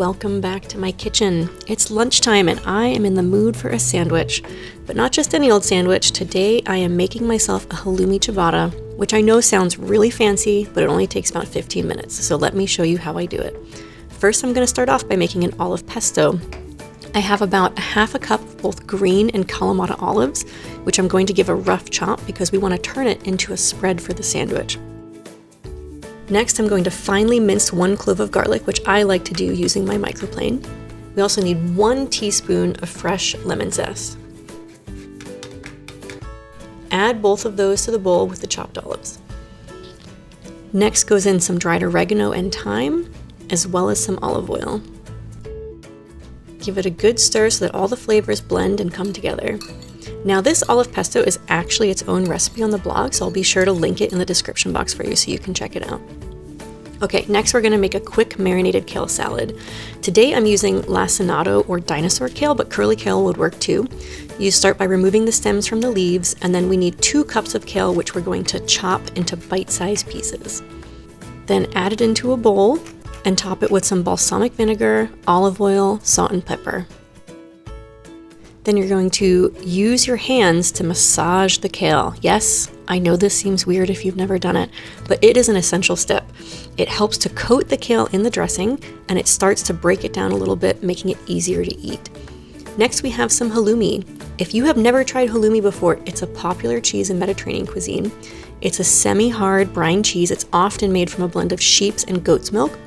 welcome back to my kitchen. It's lunchtime and I am in the mood for a sandwich, but not just any old sandwich. Today I am making myself a halloumi ciabatta, which I know sounds really fancy, but it only takes about 15 minutes, so let me show you how I do it. First, I'm going to start off by making an olive pesto. I have about half a cup of both green and Kalamata olives, which I'm going to give a rough chop because we want to turn it into a spread for the sandwich. Next, I'm going to finely mince 1 clove of garlic, which I like to do using my microplane. We also need 1 teaspoon of fresh lemon zest. Add both of those to the bowl with the chopped olives. Next goes in some dried oregano and thyme, as well as some olive oil. Give it a good stir so that all the flavors blend and come together. Now this olive pesto is actually its own recipe on the blog, so I'll be sure to link it in the description box for you so you can check it out. Okay, next we're going to make a quick marinated kale salad. Today I'm using lacinato or dinosaur kale, but curly kale would work too. You start by removing the stems from the leaves, and then we need 2 cups of kale, which we're going to chop into bite-sized pieces. Then add it into a bowl and top it with some balsamic vinegar, olive oil, salt, and pepper. Then you're going to use your hands to massage the kale. Yes, I know this seems weird if you've never done it, but it is an essential step. It helps to coat the kale in the dressing, and it starts to break it down a little bit, making it easier to eat. Next, we have some halloumi. If you have never tried halloumi before, it's a popular cheese in Mediterranean cuisine. It's a semi-hard brine cheese. It's often made from a blend of sheep's and goat's milk.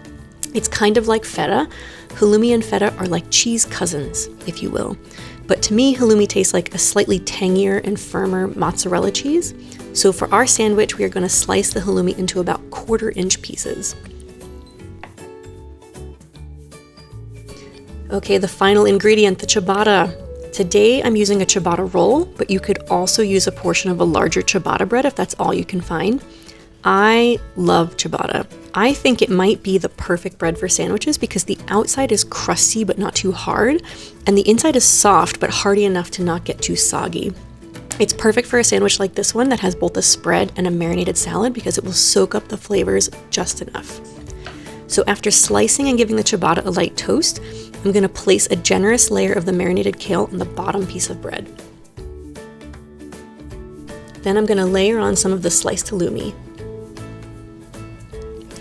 It's kind of like feta. Halloumi and feta are like cheese cousins, if you will. But to me, halloumi tastes like a slightly tangier and firmer mozzarella cheese. So for our sandwich, we are going to slice the halloumi into about 1/4-inch pieces. Okay, the final ingredient, the ciabatta. Today I'm using a ciabatta roll, but you could also use a portion of a larger ciabatta bread if that's all you can find. I love ciabatta. I think it might be the perfect bread for sandwiches because the outside is crusty but not too hard, and the inside is soft but hearty enough to not get too soggy. It's perfect for a sandwich like this one that has both a spread and a marinated salad because it will soak up the flavors just enough. So after slicing and giving the ciabatta a light toast, I'm going to place a generous layer of the marinated kale on the bottom piece of bread. Then I'm going to layer on some of the sliced halloumi.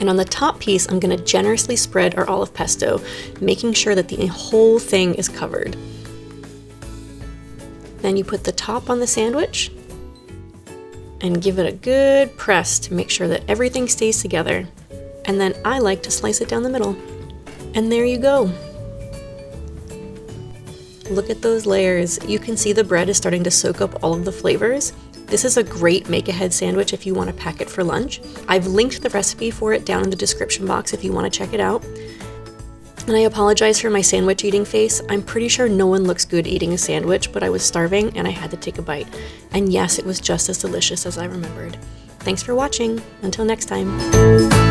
And on the top piece, I'm going to generously spread our olive pesto, making sure that the whole thing is covered. Then you put the top on the sandwich and give it a good press to make sure that everything stays together. And then I like to slice it down the middle. And there you go. Look at those layers. You can see the bread is starting to soak up all of the flavors. This is a great make-ahead sandwich if you want to pack it for lunch. I've linked the recipe for it down in the description box if you want to check it out. And I apologize for my sandwich eating face. I'm pretty sure no one looks good eating a sandwich, but I was starving and I had to take a bite. And yes, it was just as delicious as I remembered. Thanks for watching. Until next time.